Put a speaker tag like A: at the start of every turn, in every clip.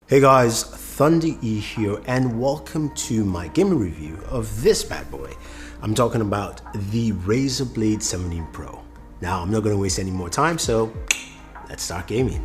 A: Hey guys, Thunder E here and welcome to my gaming review of this bad boy. I'm talking about the Razer Blade 17 Pro. Now I'm not going to waste any more time, so let's start gaming.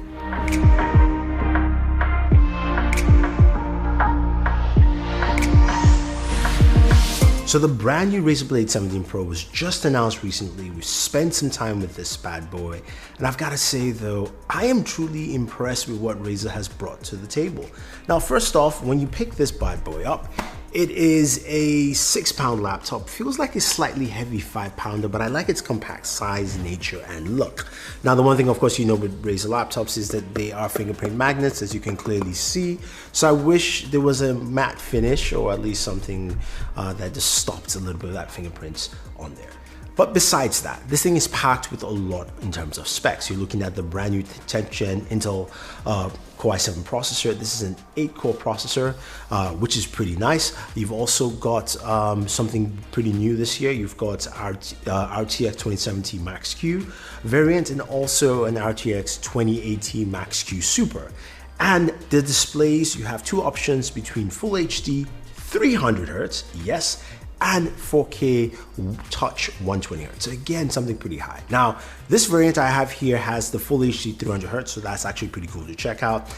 A: So the brand new Razer Blade 17 Pro was just announced recently. We spent some time with this bad boy, and I've got to say though, I am truly impressed with what Razer has brought to the table. Now, first off, when you pick this bad boy up, it is a 6-pound laptop. Feels like a slightly heavy 5-pounder, but I like its compact size, nature, and look. Now, the one thing, of course, you know with Razer laptops is that they are fingerprint magnets, as you can clearly see. So I wish there was a matte finish, or at least something that just stops a little bit of that fingerprints on there. But besides that, this thing is packed with a lot in terms of specs. You're looking at the brand new 10th gen Intel Core i7 processor. This is an 8-core processor, which is pretty nice. You've also got something pretty new this year. You've got RTX 2070 Max-Q variant and also an RTX 2080 Max-Q Super. And the displays, you have two options between Full HD, 300Hz, yes, and 4K Touch 120Hz. So again, something pretty high. Now, this variant I have here has the Full HD 300Hz, so that's actually pretty cool to check out.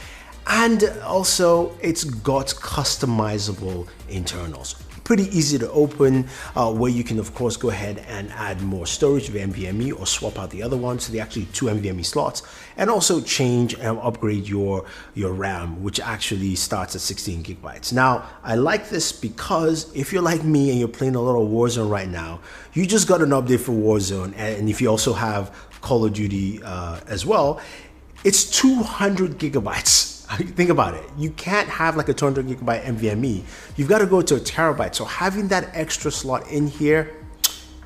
A: And also, it's got customizable internals. Pretty easy to open, where you can of course go ahead and add more storage via NVMe or swap out the other one. So they actually 2 NVMe slots, and also change and upgrade your RAM, which actually starts at 16 gigabytes. Now, I like this because if you're like me and you're playing a lot of Warzone right now, you just got an update for Warzone, and if you also have Call of Duty as well, it's 200 gigabytes. Think about it. You can't have like a 200 gigabyte NVMe. You've got to go to a terabyte. So having that extra slot in here,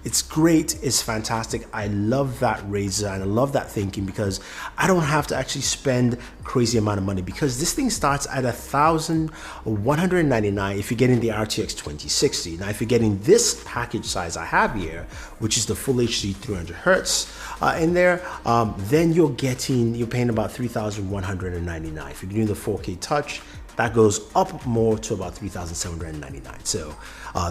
A: it's great, it's fantastic. I love that Razer and I love that thinking because I don't have to actually spend crazy amount of money, because this thing starts at $1,199 if you're getting the RTX 2060. Now, if you're getting this package size I have here, which is the Full HD 300Hz in there, then you're paying about $3,199. If you're doing the 4K Touch, that goes up more to about $3,799. So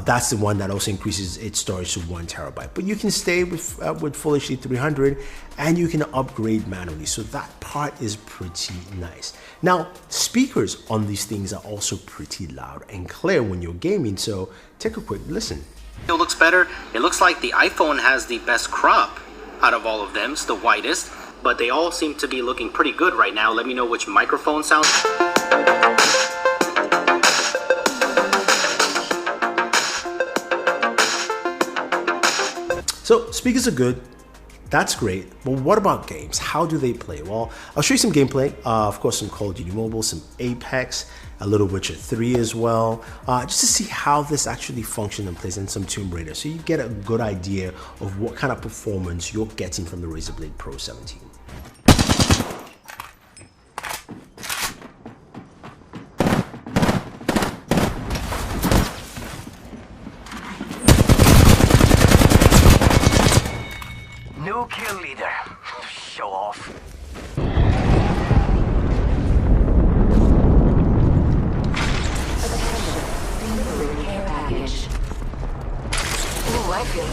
A: that's the one that also increases its storage to 1 terabyte. But you can stay with Full HD 300 and you can upgrade manually. So that part is pretty nice. Now, speakers on these things are also pretty loud and clear when you're gaming. So take a quick listen.
B: It looks better. It looks like the iPhone has the best crop out of all of them. It's the widest, but they all seem to be looking pretty good right now. Let me know which microphone sounds.
A: So speakers are good, that's great, but what about games? How do they play? Well, I'll show you some gameplay, of course some Call of Duty Mobile, some Apex, a little Witcher 3 as well, just to see how this actually functions and plays, in some Tomb Raider, so you get a good idea of what kind of performance you're getting from the Razer Blade Pro 17.
C: New kill leader. Show off.
D: Care package. Ooh, I feel.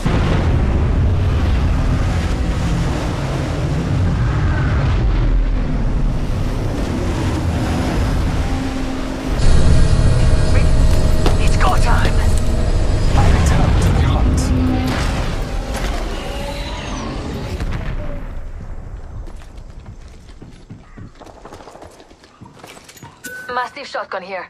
C: It's go time. I return to the hunt.
D: Massive shotgun here.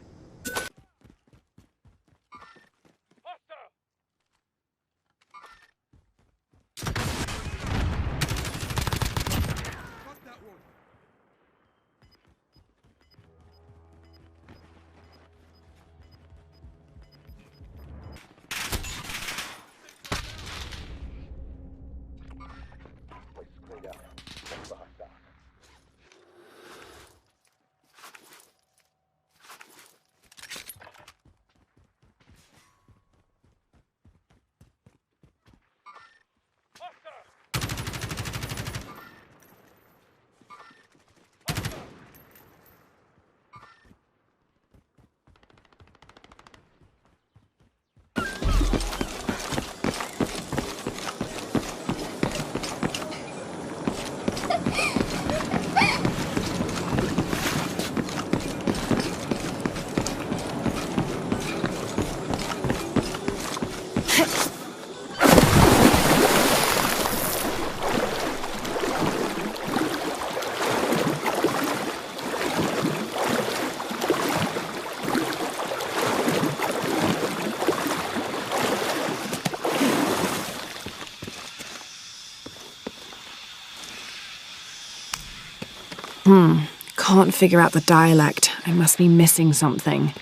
E: can't figure out the dialect. I must be missing something.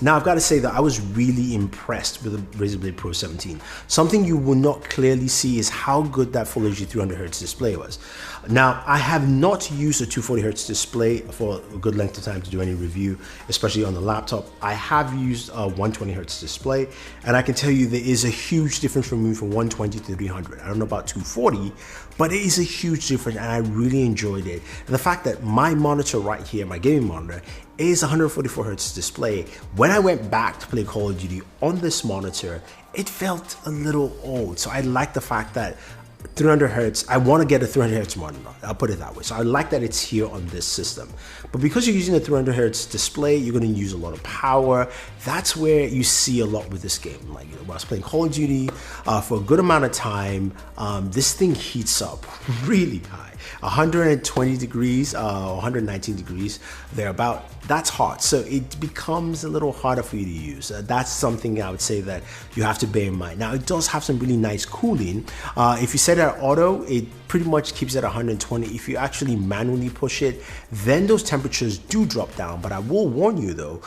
A: Now, I've got to say that I was really impressed with the Razer Blade Pro 17. Something you will not clearly see is how good that Full HD 300Hz display was. Now, I have not used a 240Hz display for a good length of time to do any review, especially on the laptop. I have used a 120Hz display, and I can tell you there is a huge difference from moving from 120 to 300. I don't know about 240, but it is a huge difference, and I really enjoyed it. And the fact that my monitor right here, my gaming monitor, is 144Hz display. When I went back to play Call of Duty on this monitor, it felt a little old. So I like the fact that 300Hz, I want to get a 300Hz monitor, I'll put it that way. So I like that it's here on this system. But because you're using a 300Hz display, you're going to use a lot of power. That's where you see a lot with this game. Like, when I was playing Call of Duty for a good amount of time, this thing heats up really high. 120 degrees, 119 degrees, thereabout. That's hot, so it becomes a little harder for you to use. That's something I would say that you have to bear in mind. Now, it does have some really nice cooling. If you set it at auto, it pretty much keeps it at 120. If you actually manually push it, then those temperatures do drop down. But I will warn you though,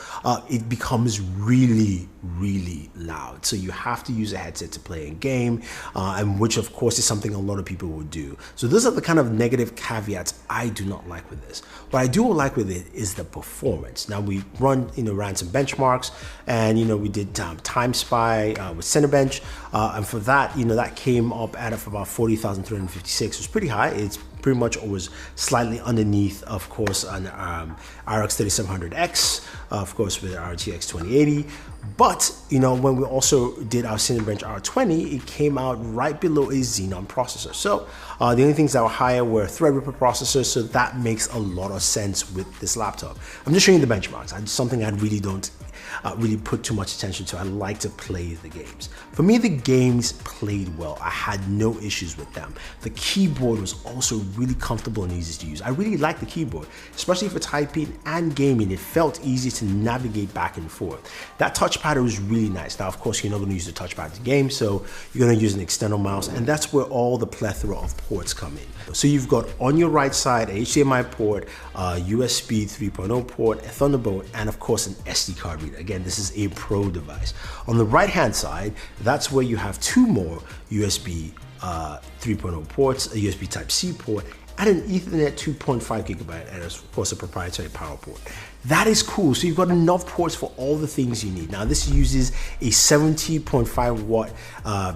A: it becomes really, really loud. So you have to use a headset to play a game, and which of course is something a lot of people will do. So those are the kind of negative caveats I do not like with this. What I do like with it is the performance. Now we ran some benchmarks, and we did Time Spy with Cinebench, and for that, that came up at about 40,356. It was pretty high. It's pretty much always slightly underneath, of course, an RX 3700X, of course, with RTX 2080. But, when we also did our Cinebench R20, it came out right below a Xenon processor. So the only things that were higher were Threadripper processors, so that makes a lot of sense with this laptop. I'm just showing you the benchmarks. It's something I really don't really put too much attention to. I like to play the games. For me, the games played well. I had no issues with them. The keyboard was also really comfortable and easy to use. I really like the keyboard, especially for typing and gaming. It felt easy to navigate back and forth. That touchpad was really nice. Now, of course, you're not going to use the touchpad to game, so you're going to use an external mouse, and that's where all the plethora of ports come in. So you've got on your right side a HDMI port, USB 3.0 port, a Thunderbolt, and of course an SD card reader. Again, this is a Pro device. On the right hand side, that's where you have two more USB 3.0 ports, a USB Type-C port, and an Ethernet 2.5 gigabyte, and of course a proprietary power port. That is cool. So you've got enough ports for all the things you need. Now this uses a 70.5 watt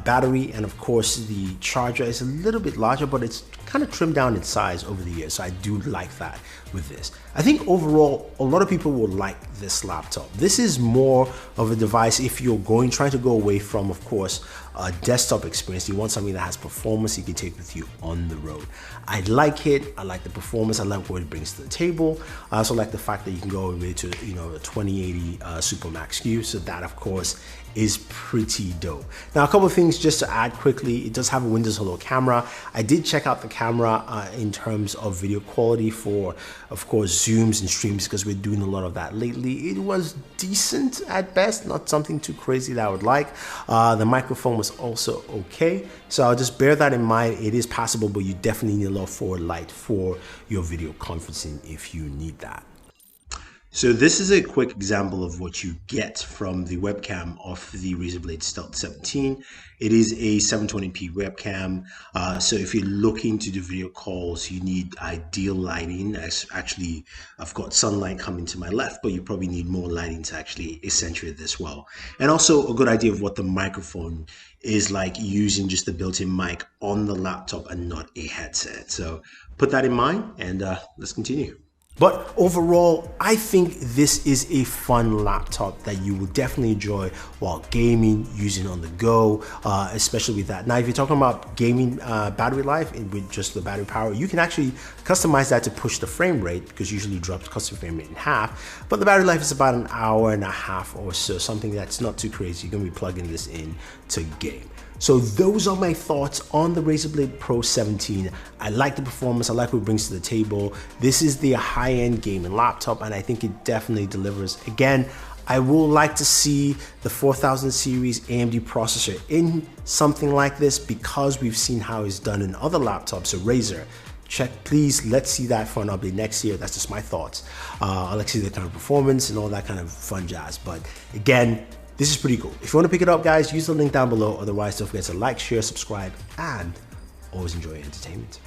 A: battery, and of course the charger is a little bit larger, but it's kind of trimmed down in size over the years. So I do like that with this. I think overall, a lot of people will like this laptop. This is more of a device if you're trying to go away from, of course, a desktop experience. You want something that has performance you can take with you on the road. I like it. I like the performance. I like what it brings to the table. I also like the fact that you can go away to a 2080 Super Max SKU. So that, of course, is pretty dope. Now, a couple of things just to add quickly. It does have a Windows Hello camera. I did check out the camera in terms of video quality for, of course, zooms and streams, because we're doing a lot of that lately. It was decent at best, not something too crazy that I would like. The microphone was also okay. So I'll just bear that in mind. It is passable, but you definitely need a low forward light for your video conferencing if you need that. So this is a quick example of what you get from the webcam of the Razer Blade Stealth 17. It is a 720p webcam. So if you're looking to do video calls, you need ideal lighting. Actually, I've got sunlight coming to my left, but you probably need more lighting to actually accentuate this well. And also a good idea of what the microphone is like using just the built-in mic on the laptop and not a headset. So put that in mind and let's continue. But overall, I think this is a fun laptop that you will definitely enjoy while gaming, using on the go, especially with that. Now, if you're talking about gaming battery life with just the battery power, you can actually customize that to push the frame rate, because usually drops custom frame rate in half. But the battery life is about an hour and a half or so, something that's not too crazy. You're gonna be plugging this in to game. So those are my thoughts on the Razer Blade Pro 17. I like the performance, I like what it brings to the table. This is the high-end gaming laptop and I think it definitely delivers. Again, I will like to see the 4000 series AMD processor in something like this, because we've seen how it's done in other laptops. So Razer, please, let's see that for an update next year. That's just my thoughts. I like to see the kind of performance and all that kind of fun jazz. But again, this is pretty cool. If you want to pick it up, guys, use the link down below. Otherwise, don't forget to like, share, subscribe, and always enjoy your entertainment.